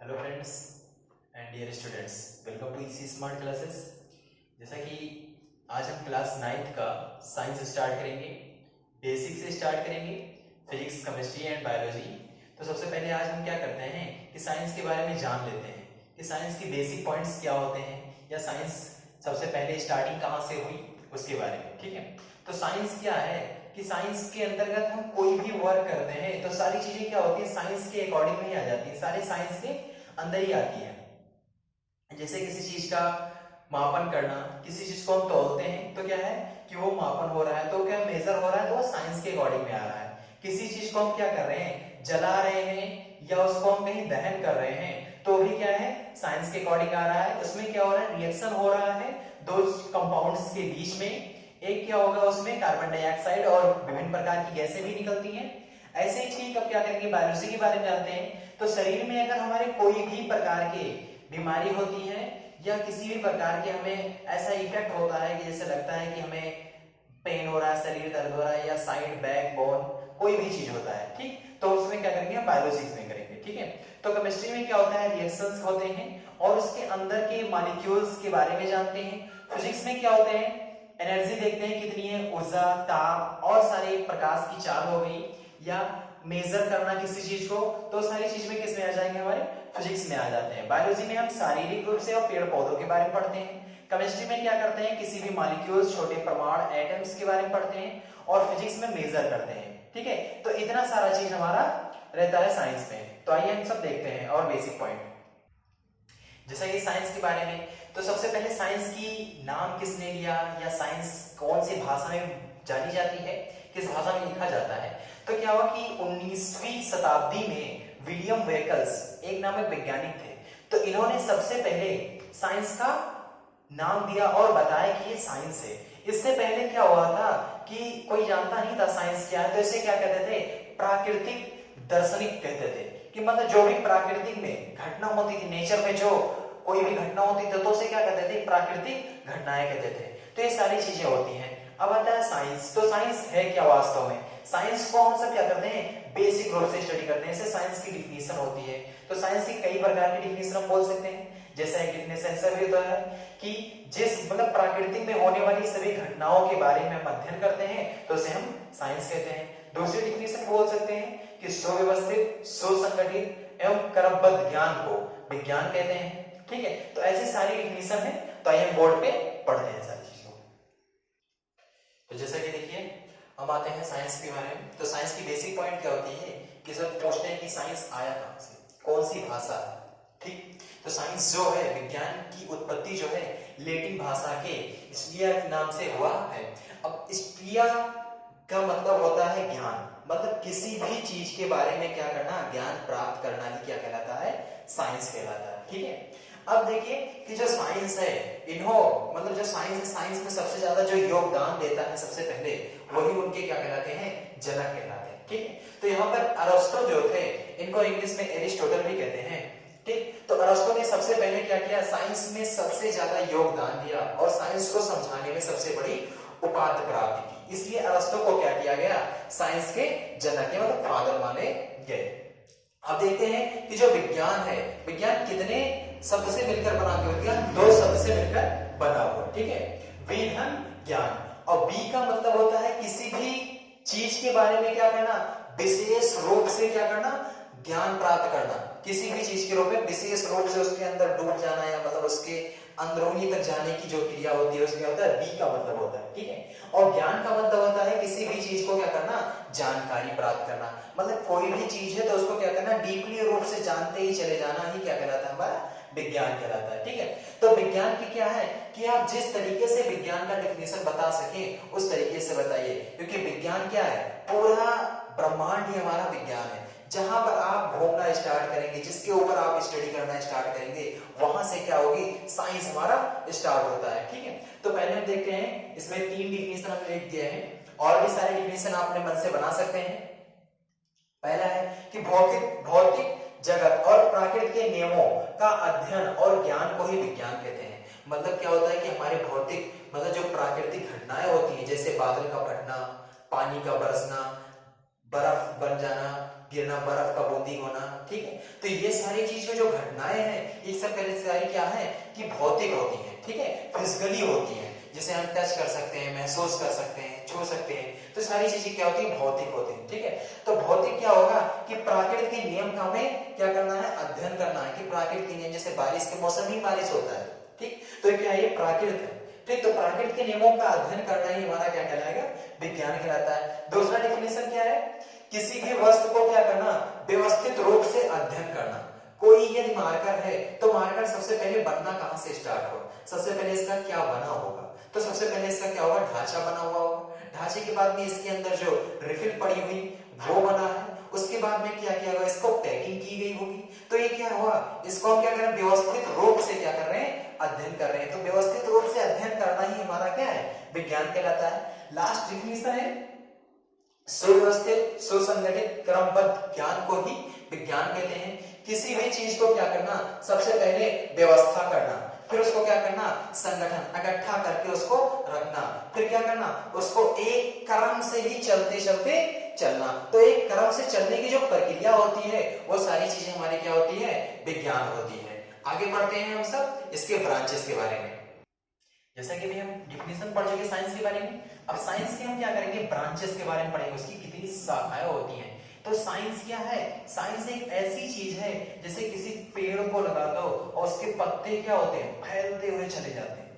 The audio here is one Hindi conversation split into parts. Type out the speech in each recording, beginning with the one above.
Hello friends and dear students, welcome to इसी स्मार्ट क्लासेस। जैसा कि आज हम क्लास 9th का साइंस स्टार्ट करेंगे, बेसिक से स्टार्ट करेंगे, फिजिक्स, केमिस्ट्री एंड बायोलॉजी। तो सबसे पहले आज हम क्या करते हैं कि साइंस के बारे में जान लेते हैं कि साइंस के बेसिक पॉइंट्स क्या होते हैं, या साइंस सबसे पहले स्टार्टिंग कहाँ से हुई उसके बारे में। ठीक है, तो साइंस क्या है कि साइंस के अंतर्गत हम कोई भी वर्क करते हैं तो सारी चीजें क्या होती है, साइंस के अकॉर्डिंग ही आ जाती है, सारे साइंस के अंदर ही आती है। जैसे किसी चीज का मापन करना, किसी चीज को हम तोलते हैं तो क्या है कि वो मापन हो रहा है, तो क्या मेजर हो रहा है, तो वो साइंस के अकॉर्डिंग में आ रहा है। किसी चीज को हम क्या कर रहे हैं, जला रहे हैं या उसको हम कहीं दहन कर रहे हैं, तो भी क्या है, साइंस के अकॉर्डिंग आ रहा है। उसमें क्या हो रहा है, रिएक्शन हो रहा है दो कंपाउंड्स के बीच में। एक क्या होगा, उसमें कार्बन डाइऑक्साइड और विभिन्न प्रकार की गैसें भी निकलती हैं। ऐसे ही ठीक अब क्या करेंगे, बायोलॉजी के बारे में जानते हैं। तो शरीर में अगर हमारे कोई भी प्रकार के बीमारी होती है या किसी भी प्रकार के हमें ऐसा इफेक्ट होता है कि जैसे लगता है कि हमें पेन हो रहा है, शरीर दर्द हो रहा है, या साइड बैक बोन कोई भी चीज होता है, ठीक, तो उसमें क्या करेंगे, हम बायोलॉजी में करेंगे। ठीक है, तो केमिस्ट्री में क्या होता है, रिएक्शंस होते हैं और उसके अंदर के मॉलिक्यूल्स के बारे में जानते हैं। फिजिक्स में क्या होते हैं, एनर्जी देखते हैं कितनी है, ऊर्जा, ताप और सारे प्रकाश की चाल हो गई, या मेजर करना किसी चीज को, तो सारी चीज में किस में आ जाएंगे, हमारे फिजिक्स में आ जाते हैं। बायोलॉजी में हम शारीरिक रूप से और पेड़ पौधों के बारे में पढ़ते हैं। केमिस्ट्री में क्या करते हैं, किसी भी मॉलिक्यूल्स, छोटे परमाणु, एटम्स के बारे में पढ़ते हैं, और फिजिक्स में मेजर करते हैं। ठीक है, तो इतना सारा चीज हमारा रहता है साइंस में। तो आइए हम सब देखते हैं और बेसिक पॉइंट। जैसा कि साइंस के बारे में, तो सबसे पहले साइंस की नाम किसने लिया, या साइंस कौन सी भाषा में जानी जाती है, किस भाषा में लिखा जाता है। तो क्या हुआ कि 19वीं शताब्दी में विलियम वेकल्स एक नाम के वैज्ञानिक थे, तो इन्होंने सबसे पहले साइंस का नाम दिया और बताया कि ये साइंस है। इससे पहले क्या हुआ था कि कोई जानता नहीं था साइंस क्या है, तो इसे क्या कहते थे, प्राकृतिक दार्शनिक कहते थे। कि मतलब जो भी प्राकृतिक में घटना होती थी, नेचर में जो कोई भी घटना होती थी, तो उसे क्या कहते थे, प्राकृतिक घटनाएं कहते थे। तो ये सारी चीजें होती हैं। अब आता है साइंस। तो साइंस है क्या वास्तव में, साइंस को हम सब क्या करते हैं, बेसिक रूप से स्टडी करते हैं। इसे साइंस की डिफिनेशन होती है। तो साइंस की कई प्रकार की डिफिनेशन हम बोल सकते हैं। जैसा एक डिफिनेशन ऐसा भी होता है कि जिस मतलब प्राकृतिक में होने वाली सभी घटनाओं के बारे में हम अध्ययन करते हैं, तो उसे हम साइंस कहते हैं। दूसरी डिफिनेशन बोल सकते हैं कि सुव्यवस्थित, सुसंगठित एवं क्रमबद्ध ज्ञान को विज्ञान कहते हैं। ठीक है, तो ऐसी सारी डिफिनेशन है। तो आइए हम बोर्ड पे पढ़ते हैं सारी चीजों। तो जैसा कि देखिए, हम आते हैं साइंस के बारे में। तो साइंस की बेसिक पॉइंट क्या होती है कि सब पूछते हैं कि साइंस आया कहां से, कौन सी भाषा है। ठीक, तो साइंस जो है, विज्ञान की उत्पत्ति जो है लैटिन भाषा के स्पिया नाम से हुआ है। अब स्पिया का मतलब होता है ज्ञान, मतलब किसी भी चीज के बारे में क्या करना, ज्ञान प्राप्त करना ही क्या कहलाता है, साइंस कहलाता है। ठीक है, अब देखिए कि जो साइंस है, मतलब जो साइंस है, साइंस में सबसे ज्यादा जो योगदान देता है सबसे पहले, वही उनके क्या कहलाते हैं, जनक कहलाते हैं। ठीक है, तो यहाँ पर अरस्तु जो थे, इनको इंग्लिश में एरिस्टोटल भी कहते हैं। ठीक, तो अरस्तु ने सबसे पहले क्या किया, साइंस में सबसे ज्यादा योगदान दिया और साइंस को समझाने में सबसे बड़ी उपाधि प्राप्त की। इसलिए अरस्तु को क्या किया गया, साइंस के जनक मतलब फादर माने गए। अब देखते हैं कि जो विज्ञान है, विज्ञान कितने शब्द से मिलकर बना हुआ, विज्ञान दो शब्द से मिलकर बना हुआ। ठीक है, विधन ज्ञान, और बी का मतलब होता है किसी भी चीज के बारे में क्या करना, विशेष रूप से क्या करना, ज्ञान प्राप्त करना। किसी भी चीज के रूप में विशेष रूप से उसके अंदर डूब जाना, या मतलब उसके अंदरूनी तक जाने की जो क्रिया होती है, उसमें होता है बी का मतलब होता है। ठीक है, और ज्ञान का मतलब होता है किसी भी चीज को क्या करना, जानकारी प्राप्त करना। मतलब कोई भी चीज है तो उसको क्या करना, डीपली रूप से जानते ही चले जाना ही क्या कहलाता है, हमारा विज्ञान कहलाता है। ठीक है, तो विज्ञान की क्या है कि आप जिस तरीके से विज्ञान का डेफिनेशन बता सकें उस तरीके से बताइए, क्योंकि विज्ञान क्या है, पूरा ब्रह्मांड ही हमारा विज्ञान है। जहां पर आप घूमना स्टार्ट करेंगे, जिसके ऊपर आप स्टडी करना स्टार्ट करेंगे, वहां से क्या होगी, साइंस हमारा स्टार्ट होता है। ठीक है, तो पहले हम देखते हैं, इसमें 3 डिफिनेशन हमने लिख दिए हैं, और भी सारे डिफिनेशन आप अपने मन से बना सकते हैं। पहला है कि भौतिक जगत और प्रकृति के नियमों का अध्ययन और ज्ञान को ही विज्ञान कहते हैं। मतलब क्या होता है कि हमारे भौतिक मतलब जो प्राकृतिक घटनाएं होती हैं, जैसे बादल का फटना, पानी का बरसना, बर्फ बन जाना, गिरना, बर्फ का बूंदी होना, ठीक है। तो ये सारी चीजें जो घटनाएं हैं ये सब पहले सारी क्या है कि भौतिक होती है, ठीक है, फिजिकली होती है, जिसे हम टच कर सकते हैं, महसूस कर सकते हैं, छू सकते हैं। तो सारी चीजें क्या होती है, भौतिक होती है, ठीक है। तो भौतिक क्या होगा कि प्राकृतिक के नियम का हमें क्या करना है, अध्ययन करना है कि प्राकृतिक नियम, जैसे बारिश के मौसम में बारिश होता है, ठीक। तो क्या है, ये प्राकृतिक है, ठीक। तो प्राकृतिक के नियमों का अध्ययन करना ही हमारा क्या कहलाएगा, विज्ञान कहलाता है। दूसरा डेफिनेशन क्या है, किसी भी वस्तु को क्या करना, व्यवस्थित रूप से अध्ययन करना। कोई यदि मार्कर है तो मार्कर सबसे पहले बनना कहां से स्टार्ट हो, सबसे पहले इसका क्या बना होगा, तो सबसे पहले इसका क्या होगा, ढांचा बना हुआ होगा। ढांचे के बाद में इसके अंदर जो रिफिल पड़ी हुई वो बना है, उसके बाद में क्या किया होगा, इसको पैकिंग की गई होगी। तो ये क्या हुआ, इसको हम क्या कर रहे हैं, व्यवस्थित रूप से क्या कर रहे हैं, अध्ययन कर रहे हैं। तो व्यवस्थित रूप से अध्ययन करना ही हमारा क्या है, विज्ञान कहलाता है। लास्ट डेफिनेशन है सुव्यवस्थित, सुसंगठित, क्रमबद्ध ज्ञान को ही विज्ञान कहते हैं। किसी भी चीज को क्या करना, सबसे पहले व्यवस्था करना, फिर उसको क्या करना, संगठन, इकट्ठा करके उसको रखना, फिर क्या करना, उसको एक क्रम से ही चलते चलते चलना। तो एक क्रम से चलने की जो प्रक्रिया होती है वो सारी चीजें हमारी क्या होती है, विज्ञान होती है। आगे बढ़ते हैं हम सब इसके ब्रांचेस के बारे में। जैसा कि भी हम डिफिनेशन पढ़ चुके साइंस के बारे में, अब साइंस के हम क्या करेंगे, ब्रांचेस के बारे में पढ़ेंगे, उसकी कितनी शाखाएं होती हैं। तो साइंस क्या है, साइंस एक ऐसी चीज है जैसे किसी पेड़ को लगा दो और उसके पत्ते क्या होते हैं, फैलते हुए चले जाते हैं,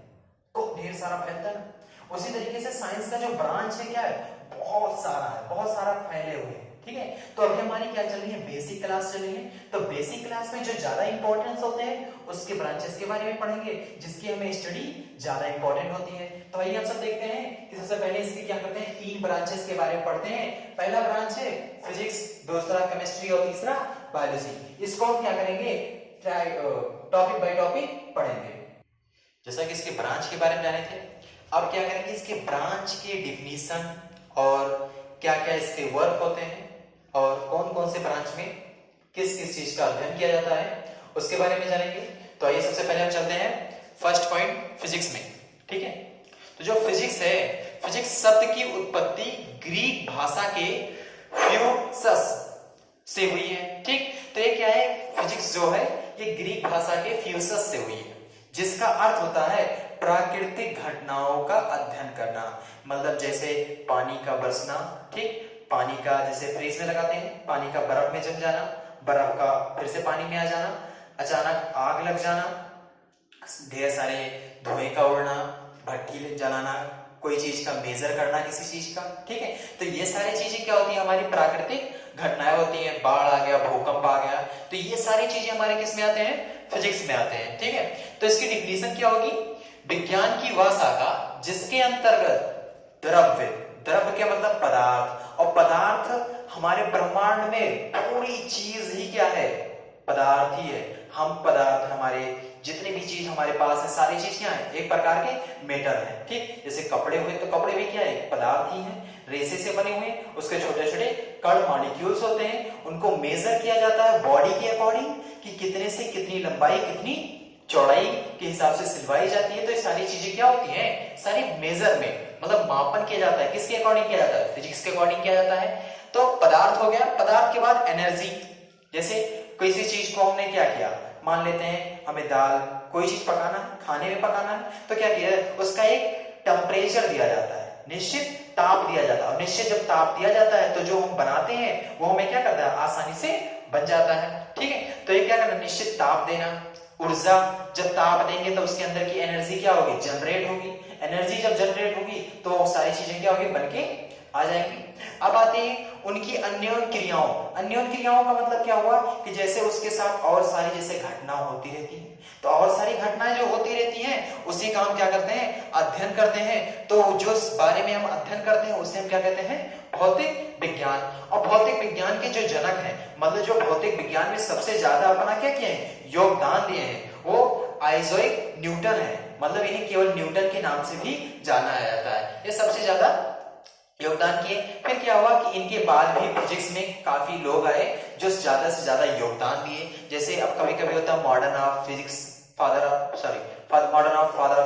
तो ढेर सारा फैलता है। उसी तरीके से साइंस का जो ब्रांच है क्या है, बहुत सारा है, बहुत सारा फैले हुए हैं, ठीक है। तो अभी हमारी क्या चल रही है, बेसिक क्लास चल रही है। तो बेसिक क्लास में जो ज्यादा इंपॉर्टेंस होते हैं उसके ब्रांचेस के बारे में पढ़ेंगे, जिसकी हमें स्टडी ज्यादा इंपॉर्टेंट होती है। तो आइए हम सब देखते हैं कि सबसे पहले इसकी क्या करते हैं, तीन ब्रांचेस के बारे में पढ़ते हैं। पहला ब्रांच है फिजिक्स, दूसरा केमिस्ट्री और तीसरा बायोलॉजी। इसको हम क्या करेंगे, टॉपिक बाय टॉपिक पढ़ेंगे। जैसा कि इसके ब्रांच के बारे में जाने थे, अब क्या करेंगे, इसके ब्रांच के डिफिनीशन और क्या क्या इसके वर्क होते हैं और कौन कौन से ब्रांच में किस किस चीज का अध्ययन किया जाता है उसके बारे में जानेंगे। तो आइए सबसे पहले हम चलते हैं फर्स्ट पॉइंट फिजिक्स में, ठीक है। तो जो फिजिक्स है, फिजिक्स शब्द की उत्पत्ति ग्रीक भाषा के फ्यूसस से हुई है, ठीक। तो ये क्या है, फिजिक्स जो है ये ग्रीक भाषा के फ्यूसस से हुई है, जिसका अर्थ होता है प्राकृतिक घटनाओं का अध्ययन करना। मतलब जैसे पानी का बरसना, ठीक, पानी का जैसे फ्रीज में लगाते हैं, पानी का बर्फ में जम जाना, बर्फ का फिर से पानी में आ जाना, अचानक आग लग जाना, ढेर सारे धुएं का उड़ना, भट्टी जलाना, कोई चीज का मेजर करना किसी चीज का, ठीक है। तो ये सारी चीजें क्या होती है, हमारी प्राकृतिक घटनाएं होती हैं। बाढ़ आ गया, भूकंप आ गया, तो ये सारी चीजें हमारे किस में आते हैं, फिजिक्स में आते हैं, ठीक है। तो इसकी डिफिनीशन क्या होगी, विज्ञान की वह शाखा जिसके अंतर्गत द्रव्य, द्रव्य क्या मतलब पदार्थ, और पदार्थ हमारे ब्रह्मांड में पूरी चीज ही क्या है, पदार्थ ही है। हम पदार्थ, हमारे जितनी भी चीज हमारे पास है सारी चीज क्या है, एक प्रकार के मेटर है, ठीक। जैसे कपड़े हुए तो कपड़े भी क्या है, पदार्थ ही है, रेसे से बने हुए, उसके छोटे छोटे कण मॉलिक्यूल्स होते हैं, उनको मेजर किया जाता है बॉडी के अकॉर्डिंग कि कितने से कितनी लंबाई, कितनी चौड़ाई के हिसाब से सिलवाई जाती है। तो ये सारी चीजें क्या होती हैं, सारी मेजर में मतलब मापन किया जाता है, किसके अकॉर्डिंग किया जाता है, फिजिक्स के अकॉर्डिंग किया जाता है। तो पदार्थ हो गया, पदार्थ के बाद एनर्जी, जैसे किसी चीज को हमने क्या किया, मान लेते हैं हमें दाल, कोई चीज पकाना है, खाने में पकाना है, तो क्या किया है, उसका एक टेम्परेचर दिया जाता है, निश्चित ताप दिया जाता है, और निश्चित जब ताप दिया जाता है तो जो हम बनाते हैं वो हमें क्या करता है, आसानी से बन जाता है, ठीक है। तो ये क्या करना, निश्चित ताप देना, ऊर्जा, जब ताप देंगे तो उसके अंदर की एनर्जी क्या होगी, जनरेट होगी, एनर्जी जब जनरेट होगी तो सारी चीजें क्या होगी, बनके आ जाएंगी। अब आते हैं उनकी अन्योन क्रियाओं। अन्योन क्रियाओं का मतलब क्या हुआ कि जैसे उसके साथ और सारी जैसे घटना होती रहती है, तो और सारी घटनाएं जो होती रहती हैं उसी का हम क्या करते हैं, अध्ययन करते हैं। तो जो इस बारे में हम अध्ययन करते हैं उसे हम क्या कहते हैं, भौतिक विज्ञान। और भौतिक विज्ञान के जो जनक हैं, मतलब जो भौतिक विज्ञान में सबसे ज्यादा अपना क्या किए हैं, योगदान दिए हैं, वो आइजैक न्यूटन है। मतलब इन्हें केवल न्यूटन के नाम से भी जाना जाता है, ये सबसे ज्यादा योगदान किए। फिर क्या हुआ कि इनके बाद भी फिजिक्स में काफी लोग आए जो ज्यादा से ज्यादा योगदान दिए। जैसे अब कभी कभी होता है modern of physics father of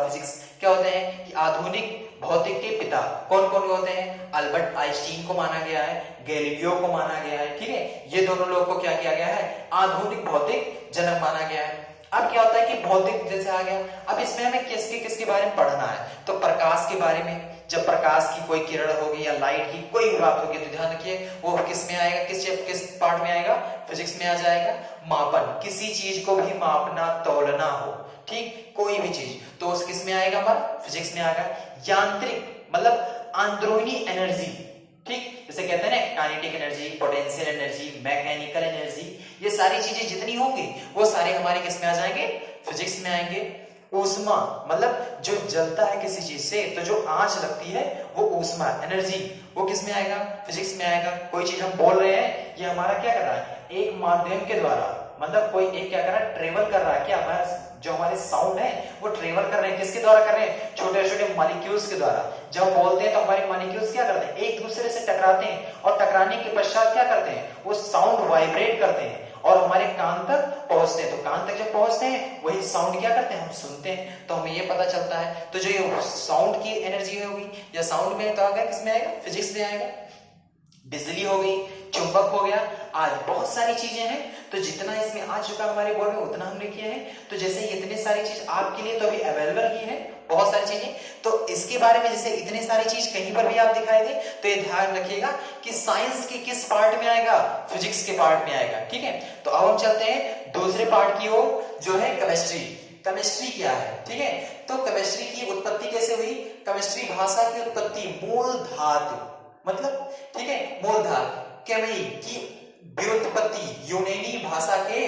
physics, क्या होते हैं कि आधुनिक भौतिक के पिता कौन कौन होते हैं? अल्बर्ट आइंस्टीन को माना गया है, गैलीलियो को माना गया है, ठीक है। ये दोनों लोगों को क्या किया गया है? आधुनिक भौतिक जनक माना गया है। अब क्या होता है कि भौतिक जैसे आ गया, अब इसमें हमें किसके बारे में पढ़ना है? तो प्रकाश के बारे में। जब प्रकाश की कोई किरण होगी या लाइट की कोई भी बात होगी तो ध्यान रखिए वो किस में आएगा, किस पार्ट में आएगा? फिजिक्स में आ जाएगा। मापन, किसी चीज को भी मापना तौलना हो, ठीक, कोई भी चीज, तो उस किस में आएगा? हमारा फिजिक्स में आएगा। यांत्रिक मतलब अंदरूनी एनर्जी, ठीक, जैसे कहते हैं ना kinetic energy, potential energy, mechanical energy, ये सारी चीजें जितनी होंगी वो सारे हमारे किस में आ जाएंगे? फिजिक्स में आएंगे। ऊष्मा मतलब जो जलता है किसी चीज से, तो जो आंच लगती है वो ऊष्मा एनर्जी, वो किस में आएगा? फिजिक्स में आएगा। कोई चीज हम बोल रहे हैं, ये हमारा क्या कर रहा है? एक माध्यम के द्वारा, मतलब कोई एक क्या कर रहा है? ट्रेवल कर रहा है। क्या हमारा जो हमारे साउंड है वो ट्रेवल कर रहे हैं, किसके द्वारा कर रहे हैं? छोटे छोटे मॉलिक्यूल्स के द्वारा। जब बोलते हैं तो हमारे मॉलिक्यूल्स क्या करते हैं? एक दूसरे से टकराते हैं, और टकराने के पश्चात क्या करते हैं? वो साउंड वाइब्रेट करते हैं और हमारे कान तक पहुंचते हैं। तो कान तक जब पहुंचते हैं वही साउंड क्या करते हैं? हम सुनते हैं, तो हमें ये पता चलता है। तो जो ये साउंड की एनर्जी होगी या साउंड में तो आएगा, किसमें आएगा? फिजिक्स में आएगा। बिजली हो गई, चुंबक हो गया, आज बहुत सारी चीजें हैं। तो जितना इसमें आ चुका हमारे बोर्ड में उतना हमने किया है। तो जैसे इतने सारी चीज आपके लिए तो अभी अवेलेबल ही है, बहुत सारी चीजें, तो इसके बारे में जैसे इतने सारी चीज कहीं पर भी आप दिखाई दे तो ये ध्यान रखिएगा कि साइंस के किस पार्ट में आएगा? फिजिक्स के पार्ट में आएगा, ठीक है। तो अब हम चलते हैं दूसरे पार्ट की ओर, जो है केमिस्ट्री। केमिस्ट्री क्या है, ठीक है। तो केमिस्ट्री की उत्पत्ति कैसे हुई? केमिस्ट्री भाषा की उत्पत्ति मूल धातु, मतलब ठीक है, मूल धातु केमी की व्युत्पत्ति यूनानी भाषा के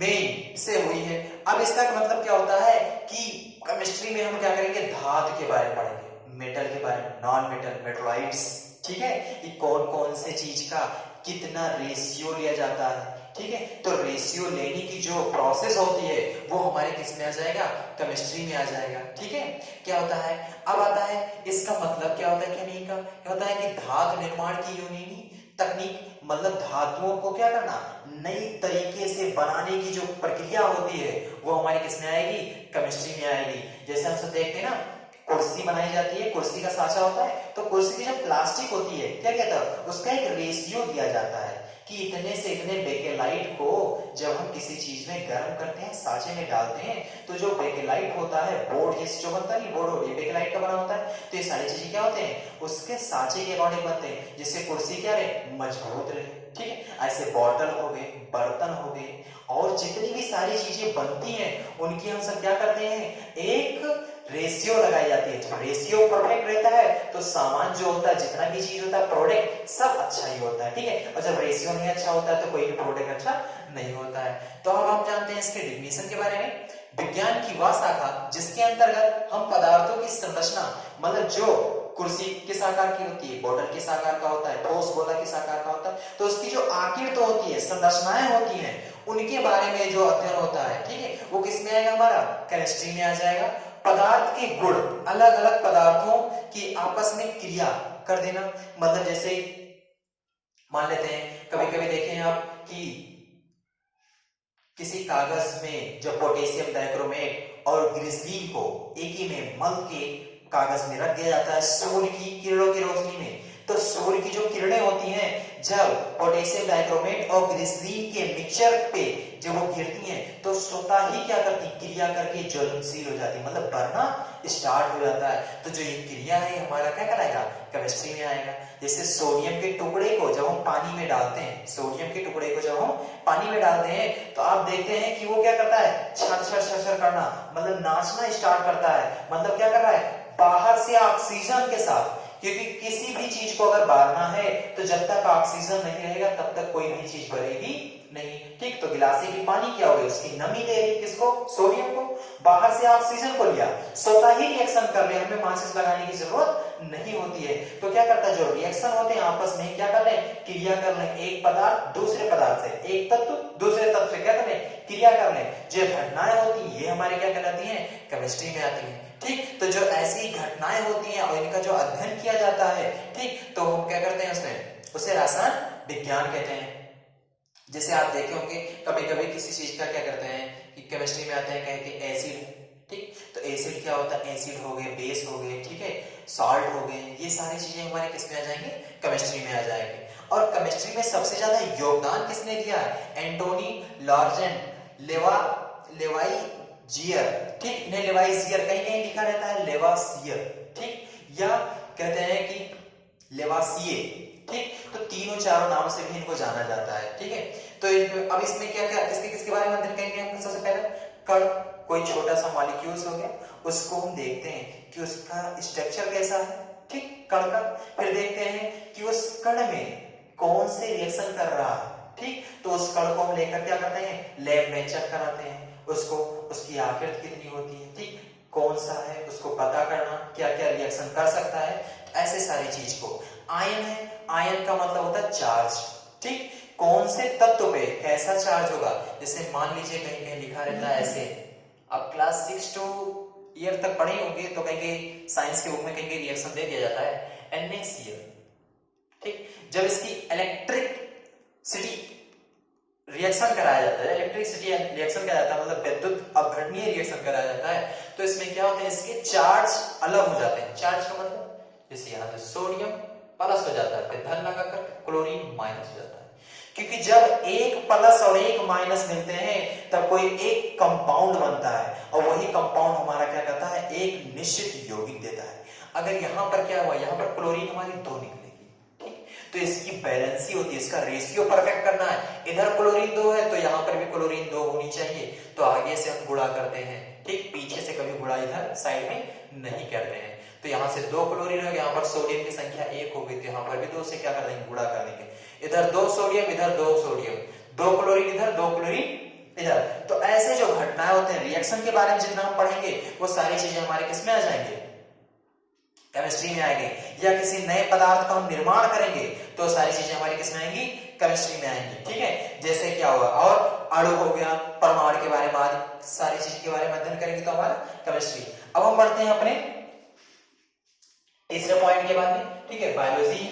में से हुई है। अब इसका मतलब क्या होता है कि केमिस्ट्री में हम क्या करेंगे? धातु के बारे में पढ़ेंगे, मेटल के बारे में, नॉन मेटल, मेटलॉइड्स, ठीक है, कि कौन कौन से चीज का कितना रेशियो लिया जाता है, ठीक है। तो रेशियो लेने की जो प्रोसेस होती है वो हमारे किस में आ जाएगा? केमिस्ट्री में आ जाएगा, ठीक है। क्या होता है? अब आता है इसका मतलब क्या होता है केमी का? क्या होता है कि धातु निर्माण की यूनानी तकनीक, मतलब धातुओं को क्या करना, नई तरीके से बनाने की जो प्रक्रिया होती है वो हमारे किस में आएगी? केमिस्ट्री में आएगी। जैसे हम सब देखते हैं ना, कुर्सी बनाई जाती है, कुर्सी का साचा होता है, तो कुर्सी की जब प्लास्टिक होती है क्या कहता है? उसका एक रेशियो दिया जाता है कि इतने से इतने बेकेलाइट को जब हम किसी चीज में गर्म करते हैं, साचे में डालते हैं, तो जो बेकेलाइट होता है, बोर्ड जैसे जो बनता है, बोर्ड ये बेकेलाइट का बना होता है। तो ये सारी चीजें क्या होते हैं? उसके साचे के अकॉर्डिंग बनते हैं, जिससे कुर्सी क्या रहे? मजबूत रहे, ठीक है। ऐसे बॉटल हो गए, बर्तन हो गए, और जितनी भी सारी चीजें बनती हैं उनकी हम सब क्या करते हैं? एक रेशियो लगाई जाती है। जब रेशियो परफेक्ट रहता है तो सामान जो होता है, जितना भी चीज होता है, प्रोडक्ट सब अच्छा ही होता है, ठीक है। और जब रेशियो नहीं अच्छा होता है तो कोई भी प्रोडक्ट अच्छा नहीं होता है। तो अब हम जानते हैं इसके डेफिनेशन के बारे में। विज्ञान की वह शाखा जिसके अंतर्गत हम पदार्थों की संरचना, मतलब जो कुर्सी किस आकार की होती है, बोतल किस आकार का होता है, ठोस गोला किस आकार का होता है, तो उसकी जो आकृति तो होती है, संरचनाएं होती हैं, उनके बारे में जो अध्ययन होता है, ठीक है, वो किस में आएगा? हमारा केमिस्ट्री में आ जाएगा। पदार्थ के गुण, अलग अलग पदार्थों की आपस में क्रिया कर देना, मतलब जैसे मान लेते हैं कभी कभी देखें आप कि किसी कागज में जब पोटेशियम डाइक्रोमेट और ग्लिसरीन को एक ही में मल के कागज में रख दिया जाता है सूर्य की किरणों की रोशनी में, तो सूर्य की जो किरणें होती हैं जब पोटेशियम डाइक्रोमेट और ग्लिसरीन के मिक्सचर पे जब वो गिरती हैं तो स्वतः ही क्या करती? क्रिया करके ज्वलनशील हो जाती है, मतलब बढ़ना स्टार्ट हो जाता है। तो जो ये क्रिया है हमारा क्या कहलाएगा? केमिस्ट्री में आएगा। जैसे सोडियम के टुकड़े को जब हम पानी में डालते हैं, सोडियम के टुकड़े को जब हम पानी में डालते हैं तो आप देखते हैं कि वो क्या करता है? छर छर छर छर करना, मतलब नाचना स्टार्ट करता है। मतलब क्या कर रहा है? बाहर से ऑक्सीजन के साथ, क्योंकि किसी भी चीज को अगर बारना है तो जब तक ऑक्सीजन नहीं रहेगा तब तक कोई भी चीज भरेगी नहीं, ठीक। तो गिलासी की पानी क्या हो गई? उसकी नमी ले रही, किसको? सोडियम को। बाहर से ऑक्सीजन को लिया, स्वतः ही रिएक्शन कर रहे हैं, हमें माचिस लगाने की जरूरत नहीं होती है। तो क्या करता है? जो रिएक्शन होते हैं आपस में क्या कर रहे हैं? क्रिया कर रहे हैं। एक पदार्थ दूसरे पदार्थ से, एक तत्व दूसरे तत्व से क्या कर रहे हैं? क्रिया कर रहे हैं। जो घटनाएं होती है ये हमारे क्या कहलाती है? केमिस्ट्री में आती है, ठीक। तो जो ऐसी घटनाएं होती हैं और इनका जो अध्ययन किया जाता है, ठीक, तो हम क्या करते हैं उसमें? उसे रसायन विज्ञान कहते हैं। जैसे आप देखे होंगे कभी कभी किसी चीज का क्या करते हैं कि केमिस्ट्री में आते हैं, कहते हैं एसिड, ठीक। तो एसिड क्या होता है, एसिड हो गए, बेस हो गए, ठीक है, सॉल्ट हो गए, ये सारी चीजें हमारे किस में आ जाएंगे, केमिस्ट्री में आ जाएंगे। और केमिस्ट्री में सबसे ज्यादा योगदान किसने दिया है, एंटोनी लॉर्जेंट लेवाइजियर, ठीक, इन्हें लेवाइजियर कहीं कहीं लिखा रहता है लेवासियर, ठीक, या कहते हैं कि लेवासिए, ठीक। तो तीनों चारों नाम से भी इनको जाना जाता है, ठीक है। तो अब इसमें क्या क्या किसके किसके बारे में अध्ययन करेंगे हम। सबसे पहले कण, कोई छोटा सा मॉलिक्यूल्स हो गया, उसको हम देखते हैं कि उसका स्ट्रक्चर कैसा है, ठीक, कण का। फिर देखते हैं कि उस कण में कौन से रिएक्शन कर रहा है, ठीक। तो उस कण को हम लेकर क्या करते हैं, लैब में चेक कराते हैं उसको, उसकी आकृति कितनी होती है, ठीक, कौन सा है उसको पता करना, क्या क्या रिएक्शन कर सकता है, ऐसे सारी चीज को। आयन है, आयन का मतलब होता है चार्ज, ठीक, कौन से तत्व पे कैसा चार्ज होगा। जैसे मान लीजिए कहीं कहीं लिखा रहता है ऐसे, आप क्लास 6 टू ईयर तक पढ़े होंगे तो कहीं साइंस के बुक में कहीं रिएक्शन दे दिया जाता है NaCl, ठीक। जब इसकी इलेक्ट्रिसिटी रिएक्शन कराया जाता है, इलेक्ट्रिसिटी रिएक्शन कराया जाता है, मतलब विद्युत अपघटनीय रिएक्शन कराया जाता है, तो इसमें क्या होता है, इसके चार्ज अलग हो जाते हैं। चार्ज का मतलब जैसे यहाँ से सोडियम प्लस हो जाता है, फिर धन लगाकर क्लोरीन माइनस हो जाता है, क्योंकि जब एक प्लस और एक माइनस मिलते हैं तब कोई एक कंपाउंड बनता है, और वही कंपाउंड हमारा क्या करता है, एक निश्चित यौगिक देता है। अगर यहाँ पर क्या हुआ, यहाँ पर क्लोरीन हमारी 2 निकलेगी, ठीक, तो इसकी बैलेंसी होती है, इसका रेशियो परफेक्ट करना है। इधर क्लोरीन 2 है तो यहाँ पर भी क्लोरीन 2 होनी चाहिए, तो आगे से हम गुणा करते हैं, ठीक, पीछे से कभी गुणा इधर साइड में नहीं करते हैं। तो यहाँ से 2 क्लोरीन हो गया, यहाँ पर सोडियम की संख्या 1 हो गई, तो यहाँ पर भी 2 से क्या कर देंगे, गुणा कर देंगे। इधर 2 सोडियम, इधर 2 सोडियम, 2 क्लोरीन इधर, 2 क्लोरीन इधर। तो ऐसे जो घटनाएं होते हैं रिएक्शन के बारे में जितना हम पढ़ेंगे वो सारी चीजें हमारे किस में आ जाएंगे, केमिस्ट्री में आएंगे। या किसी नए पदार्थ का हम निर्माण करेंगे तो सारी चीजें हमारी किस में आएंगी, केमिस्ट्री में आएंगी, ठीक है। जैसे क्या हुआ, और अणु हो गया, परमाणु के बारे में, आदि सारी चीज के बारे में अध्ययन करेंगे तो हमारा केमिस्ट्री। अब हम बढ़ते हैं अपने तीसरे पॉइंट के बाद में, ठीक है, बायोलॉजी।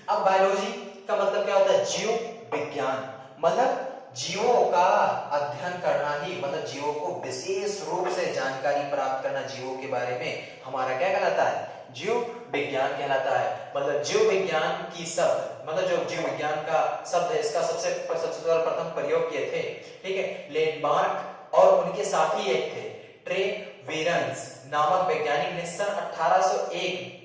अब बायोलॉजी का मतलब क्या होता है, जीव विज्ञान, मतलब जीवों का अध्ययन करना ही, मतलब जीवों को विशेष रूप से जानकारी प्राप्त करना, जीवों के बारे में हमारा क्या कहलाता है, जीव विज्ञान कहलाता है। मतलब जीव विज्ञान की शब्द, मतलब जो जीव विज्ञान का शब्द है इसका सबसे प्रथम प्रयोग किए थे, ठीक है, लैंडमार्क और उनके साथी एक थे, ट्रे वेरन्स नामक वैज्ञानिक ने सन 1801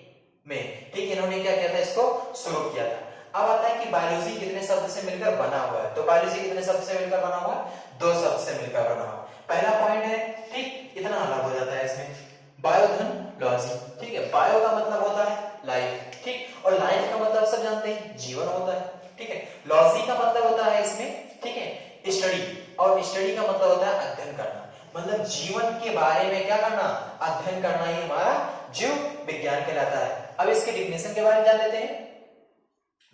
में, ठीक, इन्होंने क्या किया था, इसको शुरू किया था। अब आता है कि बायोलॉजी कितने शब्द से मिलकर बना हुआ है, तो बायोलॉजी कितने शब्द से मिलकर बना हुआ है, 2 शब्द से मिलकर बना हुआ। पहला पॉइंट है, ठीक, इतना अलग हो जाता है इसमें, बायोधन लॉजी, ठीक है, बायो का मतलब होता है लाइफ, ठीक, और लाइफ का मतलब सब जानते हैं जीवन होता है, ठीक है। लॉजी का मतलब होता है इसमें, ठीक है, स्टडी, और स्टडी का मतलब होता है अध्ययन करना, मतलब जीवन के बारे में क्या करना, अध्ययन करना ही हमारा जीव विज्ञान कहलाता है। अब इसके डिफिनेशन के बारे में जान लेते हैं।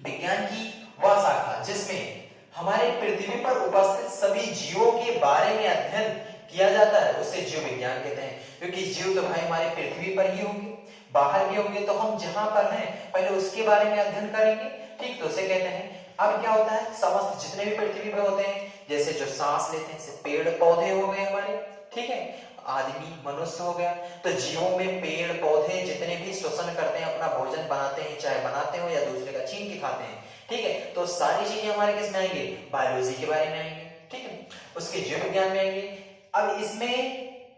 विज्ञान की वह शाखा जिसमें हमारे पृथ्वी पर उपस्थित सभी जीवों के बारे में अध्ययन किया जाता है उसे जीव विज्ञान कहते हैं, क्योंकि जीव तो भाई हमारे पृथ्वी पर ही होंगे, बाहर भी होंगे, तो हम जहां पर हैं पहले उसके बारे में अध्ययन करेंगे, ठीक, तो उसे कहते हैं। अब क्या होता है, समस्त जितने भी पृथ्वी पर होते हैं, जैसे जो सांस लेते हैं, जैसे पेड़ पौधे हो गए हमारे, ठीक है, आदमी मनुष्य हो गया, तो जीवों में पेड़ पौधे जितने भी श्वसन करते हैं, अपना भोजन बनाते हैं, चाहे बनाते हो या दूसरे का छीन के खाते हैं, ठीक है, तो सारी चीजें हमारे किस में आएंगे, बायोलॉजी के बारे में आएंगे, ठीक है, उसके जीव विज्ञान में आएंगे। अब इसमें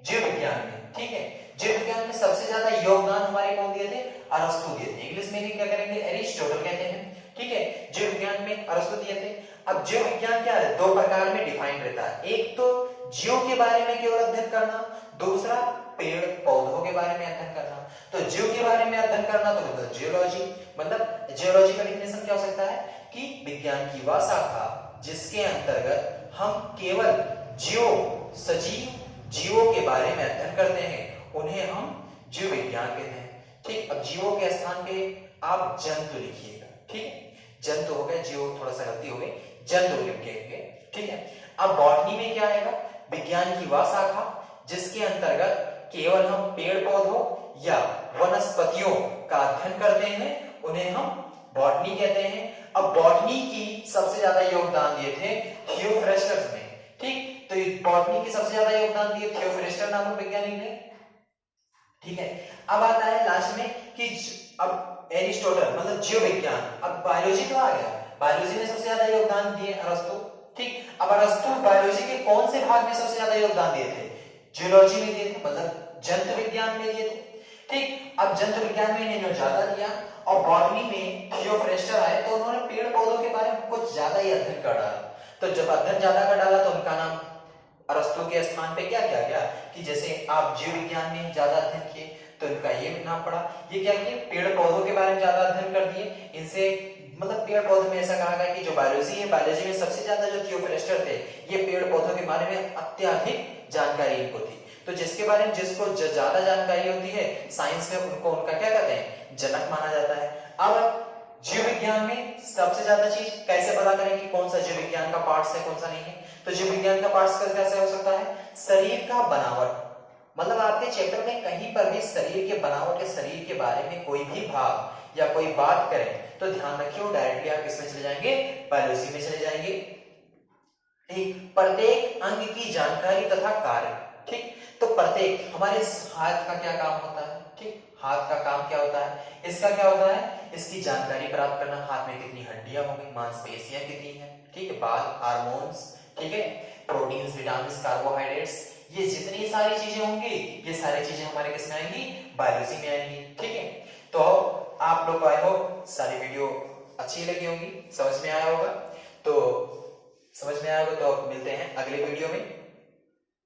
जीव विज्ञान में, ठीक है, जीव विज्ञान में सबसे ज्यादा योगदान हमारे कौन दिए थे, अरस्तु दिए थे, इंग्लिश में क्या करेंगे, एरिस्टोटल कहते हैं, ठीक है, जीव विज्ञान में अरस्तु दिए थे। अब जीव विज्ञान क्या है, 2 प्रकार में डिफाइन रहता है, एक तो जीव के बारे में केवल अध्ययन करना, दूसरा पेड़ पौधों के बारे में अध्ययन करना। तो जीव के बारे में अध्ययन करना तो मतलब जियोलॉजी, मतलब जियोलॉजी का डेफिनेशन क्या हो सकता है कि विज्ञान की वह शाखा जिसके अंतर्गत हम केवल जीव, सजीव जीवों के बारे में अध्ययन करते हैं, उन्हें हम जीव विज्ञान कहते हैं, ठीक। अब जीवों के स्थान पे आप जंतु लिखिएगा, ठीक है, जंतु हो गए, जीव थोड़ा सा गलती हो गई, जंतु लिखेंगे, ठीक है। अब बॉटनी में क्या आएगा, विज्ञान की वह शाखा जिसके अंतर्गत केवल हम पेड़ पौधों या वनस्पतियों का अध्ययन करते हैं, उन्हें हम बॉटनी कहते हैं। अब बॉटनी की सबसे ज्यादा योगदान दिए थे ह्यूफ्रेस्टस ने, ठीक, तो बॉटनी के सबसे ज्यादा योगदान दिए थियोफ्रेस्टर नामक वैज्ञानिक ने। ठीक है, अब आता है लास्ट में कि अब एरिस्टोटल मतलब जीव विज्ञान, अब बायोलॉजी तो आ गया, बायोलॉजी में सबसे ज्यादा योगदान दिए अरस्तु। ठीक, अब अरस्तु बायोलॉजी के कौन से भाग में सबसे ज्यादा योगदान दिए थे? जियोलॉजी में दिए थे, मतलब जंतु विज्ञान में दिए थे। ठीक, अब जंतु विज्ञान में इन्होंने ज्यादा दिया और बॉटनी में थियोफ्रेस्टर आए तो उन्होंने पेड़ पौधों के बारे में कुछ ज्यादा ही अध्ययन कर डाला। तो जब अध्ययन ज्यादा कर डाला तो उनका नाम अरस्तु के स्थान पे क्या किया गया कि जैसे आप जीव विज्ञान में ज्यादा अध्ययन किए तो इनका ये नाम पड़ा। ये क्या किए, पेड़ पौधों के बारे में ज्यादा अध्ययन कर दिए। इनसे मतलब पेड़ पौधों में ऐसा कहा गया कि जो बायोलॉजी है, बायोलॉजी में सबसे ज्यादा जो थियोफ्रेस्टर थे ये पेड़ पौधों के बारे में अत्यधिक जानकारी इनको थी। तो जिसके बारे में जिसको ज्यादा जानकारी होती है साइंस में, उनको उनका क्या कहते हैं, जनक माना जाता है। अब जीव विज्ञान में सबसे ज्यादा चीज कैसे पता करें कि कौन सा जीव विज्ञान का पार्ट्स है कौन सा नहीं है? तो जीव विज्ञान का पार्ट्स कैसे हो सकता है? शरीर का बनावट, मतलब आपके चैप्टर में कहीं पर भी शरीर के बनावट या शरीर के बारे में कोई भी भाग या कोई बात करें तो ध्यान रखिए डायरेक्टली आप किसमें चले जाएंगे, बायोलॉजी में चले जाएंगे। ठीक, प्रत्येक अंग की जानकारी तथा कार्य। ठीक, तो प्रत्येक हमारे हाथ का क्या काम होता है? ठीक, हाथ का काम क्या होता है? इसका क्या होता है, इसकी जानकारी प्राप्त करना। हाथ में कितनी हड्डियां होंगी, मांसपेशियां कितनी हैं, ठीक है, बाल, हार्मोन्स, ठीक है, प्रोटीन्स, विटामिन, कार्बोहाइड्रेट्स, ये जितनी सारी चीजें होंगी ये सारी चीजें हमारे किसमें आएंगी, बायोलॉजी में आएंगी। ठीक है, तो आप लोग आई होप सारी वीडियो अच्छी लगी होगी, समझ में आया होगा। तो समझ में आया होगा तो मिलते हैं अगले वीडियो में।